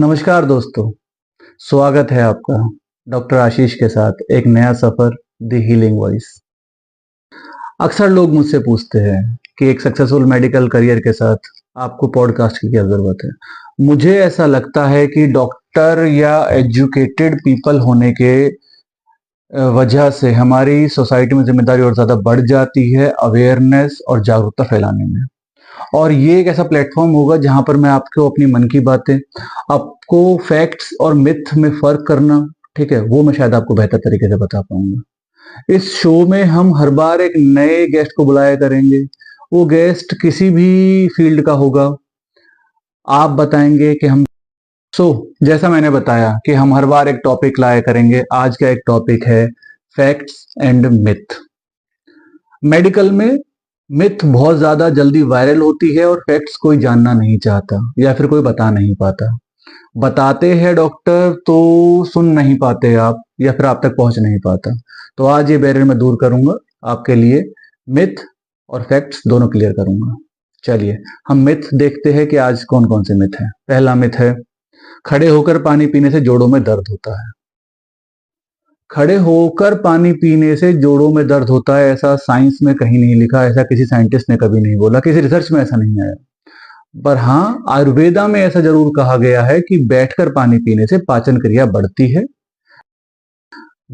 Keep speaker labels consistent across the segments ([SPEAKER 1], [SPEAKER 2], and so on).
[SPEAKER 1] नमस्कार दोस्तों, स्वागत है आपका डॉक्टर आशीष के साथ एक नया सफर द हीलिंग वॉइस। अक्सर लोग मुझसे पूछते हैं कि एक सक्सेसफुल मेडिकल करियर के साथ आपको पॉडकास्ट की क्या ज़रूरत है। मुझे ऐसा लगता है कि डॉक्टर या एजुकेटेड पीपल होने के वजह से हमारी सोसाइटी में जिम्मेदारी और ज़्यादा बढ़ जाती है अवेयरनेस और जागरूकता फैलाने में। और ये एक ऐसा प्लेटफॉर्म होगा जहां पर मैं आपको अपनी मन की बातें, आपको फैक्ट्स और मिथ में फर्क करना, ठीक है, वो मैं शायद आपको बेहतर तरीके से बता पाऊंगा। इस शो में हम हर बार एक नए गेस्ट को बुलाया करेंगे। वो गेस्ट किसी भी फील्ड का होगा। आप बताएंगे कि हम जैसा मैंने बताया कि हम हर बार एक टॉपिक लाया करेंगे। आज का एक टॉपिक है फैक्ट्स एंड मिथ। मेडिकल में मिथ बहुत ज्यादा जल्दी वायरल होती है और फैक्ट्स कोई जानना नहीं चाहता या फिर कोई बता नहीं पाता। बताते हैं डॉक्टर तो सुन नहीं पाते आप या फिर आप तक पहुंच नहीं पाता। तो आज ये बैरियर मैं दूर करूंगा आपके लिए। मिथ और फैक्ट्स दोनों क्लियर करूंगा। चलिए हम मिथ देखते हैं कि आज कौन कौन से मिथ हैं। पहला मिथ है खड़े होकर पानी पीने से जोड़ों में दर्द होता है। खड़े होकर पानी पीने से जोड़ों में दर्द होता है, ऐसा साइंस में कहीं नहीं लिखा, ऐसा किसी साइंटिस्ट ने कभी नहीं बोला, किसी रिसर्च में ऐसा नहीं आया। पर हाँ, आयुर्वेदा में ऐसा जरूर कहा गया है कि बैठकर पानी पीने से पाचन क्रिया बढ़ती है।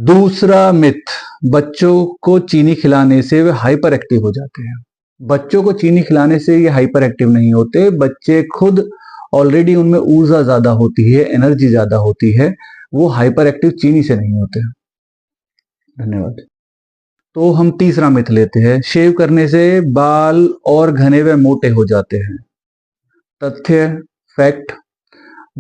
[SPEAKER 1] दूसरा मिथ, बच्चों को चीनी खिलाने से वे हाइपर एक्टिव हो जाते हैं। बच्चों को चीनी खिलाने से ये हाइपर एक्टिव नहीं होते। बच्चे खुद ऑलरेडी उनमें ऊर्जा ज्यादा होती है, एनर्जी ज्यादा होती है। वो हाइपर एक्टिव चीनी से नहीं होते। धन्यवाद। तो हम तीसरा मिथ लेते हैं, शेव करने से बाल और घने व मोटे हो जाते हैं। तथ्य, फैक्ट,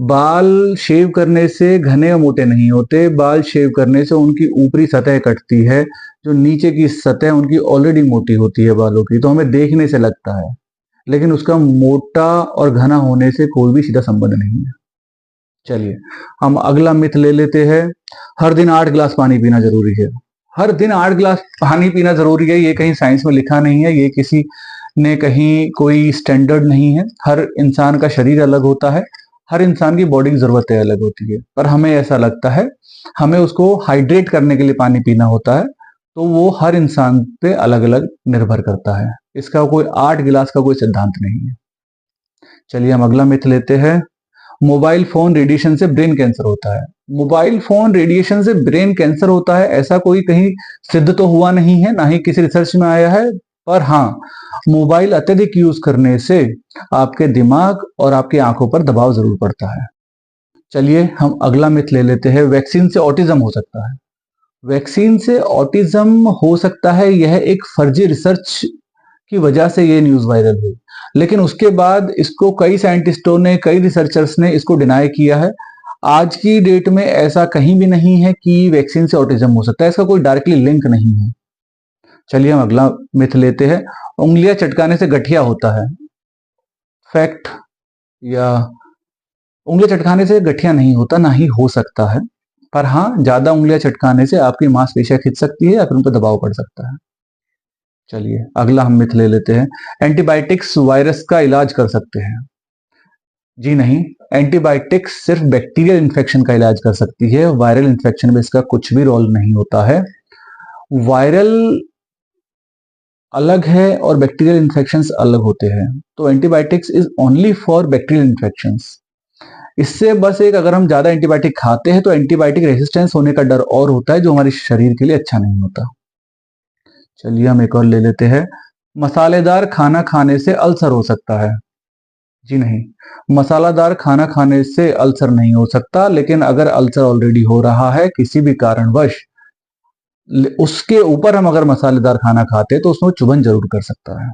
[SPEAKER 1] बाल शेव करने से घने और मोटे नहीं होते। बाल शेव करने से उनकी ऊपरी सतह कटती है, जो नीचे की सतह उनकी ऑलरेडी मोटी होती है बालों की, तो हमें देखने से लगता है, लेकिन उसका मोटा और घना होने से कोई भी सीधा संबंध नहीं है। चलिए हम अगला मिथ ले लेते हैं, हर दिन 8 गिलास पानी पीना जरूरी है। हर दिन 8 गिलास पानी पीना जरूरी है, ये कहीं साइंस में लिखा नहीं है, ये किसी ने कहीं कोई स्टैंडर्ड नहीं है। हर इंसान का शरीर अलग होता है, हर इंसान की बॉडी की जरूरतें अलग होती है, पर हमें ऐसा लगता है हमें उसको हाइड्रेट करने के लिए पानी पीना होता है, तो वो हर इंसान पे अलग अलग निर्भर करता है। इसका कोई 8 गिलास का कोई सिद्धांत नहीं है। चलिए हम अगला मिथ लेते हैं, मोबाइल फोन रेडिएशन से ब्रेन कैंसर होता है। मोबाइल फोन रेडिएशन से ब्रेन कैंसर होता है ऐसा कोई कहीं सिद्ध तो हुआ नहीं है, ना ही किसी रिसर्च में आया है। पर हाँ, मोबाइल अत्यधिक यूज करने से आपके दिमाग और आपकी आंखों पर दबाव जरूर पड़ता है। चलिए हम अगला मिथ ले लेते हैं, वैक्सीन से ऑटिज्म हो सकता है। वैक्सीन से ऑटिज्म हो सकता है, यह एक फर्जी रिसर्च की वजह से ये न्यूज वायरल हुई, लेकिन उसके बाद इसको कई साइंटिस्टों ने, कई रिसर्चर्स ने इसको डिनाई किया है। आज की डेट में ऐसा कहीं भी नहीं है कि वैक्सीन से ऑटिज्म हो सकता है, इसका कोई डायरेक्टली लिंक नहीं है। चलिए हम अगला मिथ लेते हैं, उंगलियां चटकाने से गठिया होता है। फैक्ट, या उंगलियां चटकाने से गठिया नहीं होता, ना ही हो सकता है, पर हाँ, ज्यादा उंगलियां चटकाने से आपकी मांसपेशियां खिंच सकती है या फिर उन पर दबाव पड़ सकता है। चलिए अगला हम मिथ ले लेते हैं, एंटीबायोटिक्स वायरस का इलाज कर सकते हैं। जी नहीं, एंटीबायोटिक्स सिर्फ बैक्टीरियल इन्फेक्शन का इलाज कर सकती है, वायरल इन्फेक्शन में इसका कुछ भी रोल नहीं होता है। वायरल अलग है और बैक्टीरियल इन्फेक्शंस अलग होते हैं, तो antibiotics is only for bacterial infections. इससे बस एक, अगर हम ज्यादा एंटीबायोटिक खाते हैं तो एंटीबायोटिक रेजिस्टेंस होने का डर और होता है, जो हमारे शरीर के लिए अच्छा नहीं होता। चलिए हम एक और ले लेते हैं, मसालेदार खाना खाने से अल्सर हो सकता है। जी नहीं, मसालादार खाना खाने से अल्सर नहीं हो सकता, लेकिन अगर अल्सर ऑलरेडी हो रहा है किसी भी कारणवश, उसके ऊपर हम अगर मसालेदार खाना खाते हैं तो उसमें चुभन जरूर कर सकता है।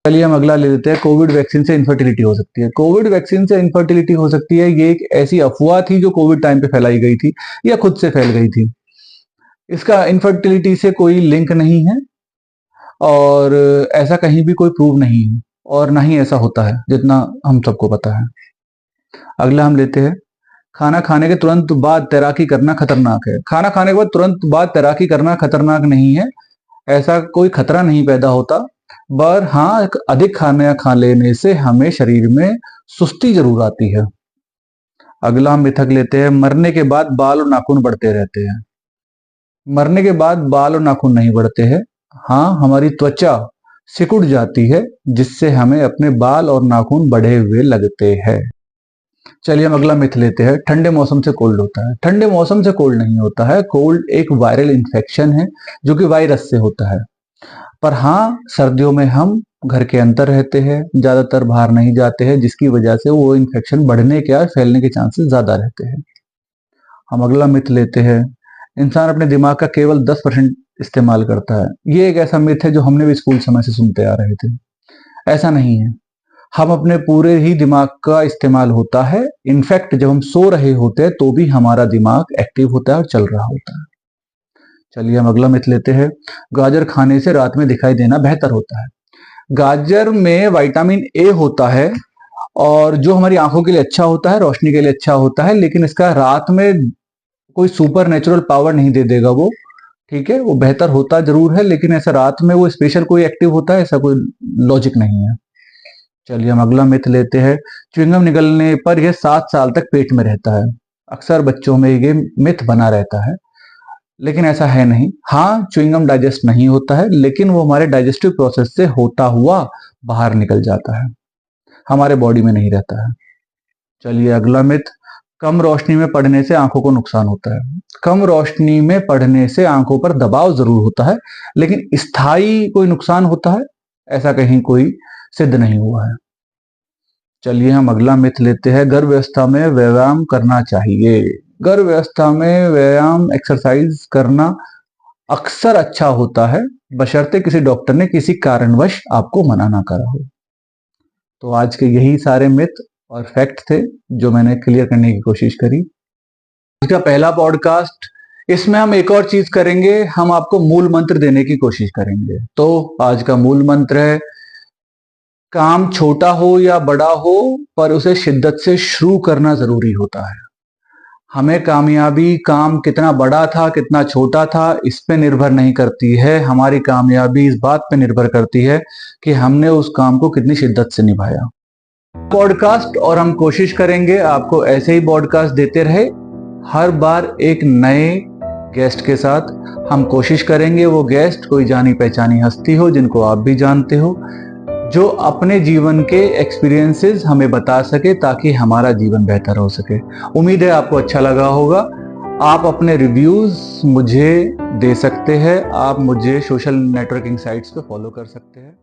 [SPEAKER 1] चलिए हम अगला ले लेते हैं, कोविड वैक्सीन से इनफर्टिलिटी हो सकती है। कोविड वैक्सीन से इनफर्टिलिटी हो सकती है, ये एक ऐसी अफवाह थी जो कोविड टाइम पे फैलाई गई थी या खुद से फैल गई थी। इसका इनफर्टिलिटी से कोई लिंक नहीं है और ऐसा कहीं भी कोई प्रूव नहीं है, और ना ही ऐसा होता है जितना हम सबको पता है। अगला हम लेते हैं, खाना खाने के तुरंत बाद तैराकी करना खतरनाक है। खाना खाने के बाद तुरंत बाद तैराकी करना खतरनाक नहीं है, ऐसा कोई खतरा नहीं पैदा होता। पर हाँ, अधिक खाना खा लेने से हमें शरीर में सुस्ती जरूर आती है। अगला हम मिथक लेते हैं, मरने के बाद बाल और नाखून बढ़ते रहते हैं। मरने के बाद बाल और नाखून नहीं बढ़ते हैं। हाँ, हमारी त्वचा सिकुड़ जाती है जिससे हमें अपने बाल और नाखून बढ़े हुए लगते हैं। चलिए हम अगला मिथ लेते हैं, ठंडे मौसम से कोल्ड होता है। ठंडे मौसम से कोल्ड नहीं होता है। कोल्ड एक वायरल इन्फेक्शन है जो कि वायरस से होता है। पर हाँ, सर्दियों में हम घर के अंदर रहते हैं, ज्यादातर बाहर नहीं जाते हैं, जिसकी वजह से वो इन्फेक्शन बढ़ने के और फैलने के चांसेस ज्यादा रहते हैं। हम अगला मिथ लेते हैं, इंसान अपने दिमाग का केवल 10% इस्तेमाल करता है। ये एक ऐसा मिथ है जो हमने भी स्कूल समय से सुनते आ रहे थे। ऐसा नहीं है, हम अपने पूरे ही दिमाग का इस्तेमाल होता है। इनफैक्ट जब हम सो रहे होते हैं तो भी हमारा दिमाग एक्टिव होता है और चल रहा होता है। चलिए हम अगला मिथ लेते हैं, गाजर खाने से रात में दिखाई देना बेहतर होता है। गाजर में विटामिन ए होता है और जो हमारी आंखों के लिए अच्छा होता है, रोशनी के लिए अच्छा होता है, लेकिन इसका रात में कोई सुपर नेचुरल पावर नहीं दे देगा वो। ठीक है, वो बेहतर होता जरूर है, लेकिन ऐसा रात में वो स्पेशल कोई एक्टिव होता है, ऐसा कोई लॉजिक नहीं है। चलिए हम अगला मिथ लेते हैं, च्युइंगम निगलने पर यह 7 साल तक पेट में रहता है। अक्सर बच्चों में ये मिथ बना रहता है, लेकिन ऐसा है नहीं। हाँ, च्युइंगम डाइजेस्ट नहीं होता है, लेकिन वो हमारे डाइजेस्टिव प्रोसेस से होता हुआ बाहर निकल जाता है, हमारे बॉडी में नहीं रहता है। चलिए अगला मिथ, कम रोशनी में पढ़ने से आंखों को नुकसान होता है। कम रोशनी में पढ़ने से आंखों पर दबाव जरूर होता है, लेकिन स्थायी कोई नुकसान होता है ऐसा कहीं कोई सिद्ध नहीं हुआ है। चलिए हम अगला मिथ लेते हैं, गर्भ अवस्था में व्यायाम करना चाहिए। गर्भ अवस्था में व्यायाम एक्सरसाइज करना अक्सर अच्छा होता है, बशर्ते किसी डॉक्टर ने किसी कारणवश आपको मना ना करा हो। तो आज के यही सारे मिथ और फैक्ट थे जो मैंने क्लियर करने की कोशिश करी। इसका पहला पॉडकास्ट, इसमें हम एक और चीज करेंगे, हम आपको मूल मंत्र देने की कोशिश करेंगे। तो आज का मूल मंत्र है, काम छोटा हो या बड़ा हो पर उसे शिद्दत से शुरू करना जरूरी होता है। हमें कामयाबी काम कितना बड़ा था कितना छोटा था इस पे निर्भर नहीं करती है, हमारी कामयाबी इस बात पे निर्भर करती है कि हमने उस काम को कितनी शिद्दत से निभाया। पॉडकास्ट और हम कोशिश करेंगे आपको ऐसे ही पॉडकास्ट देते रहे, हर बार एक नए गेस्ट के साथ। हम कोशिश करेंगे वो गेस्ट कोई जानी पहचानी हस्ती हो जिनको आप भी जानते हो, जो अपने जीवन के एक्सपीरियंसेस हमें बता सके ताकि हमारा जीवन बेहतर हो सके। उम्मीद है आपको अच्छा लगा होगा। आप अपने रिव्यूज मुझे दे सकते हैं, आप मुझे सोशल नेटवर्किंग साइट्स पे फॉलो कर सकते हैं।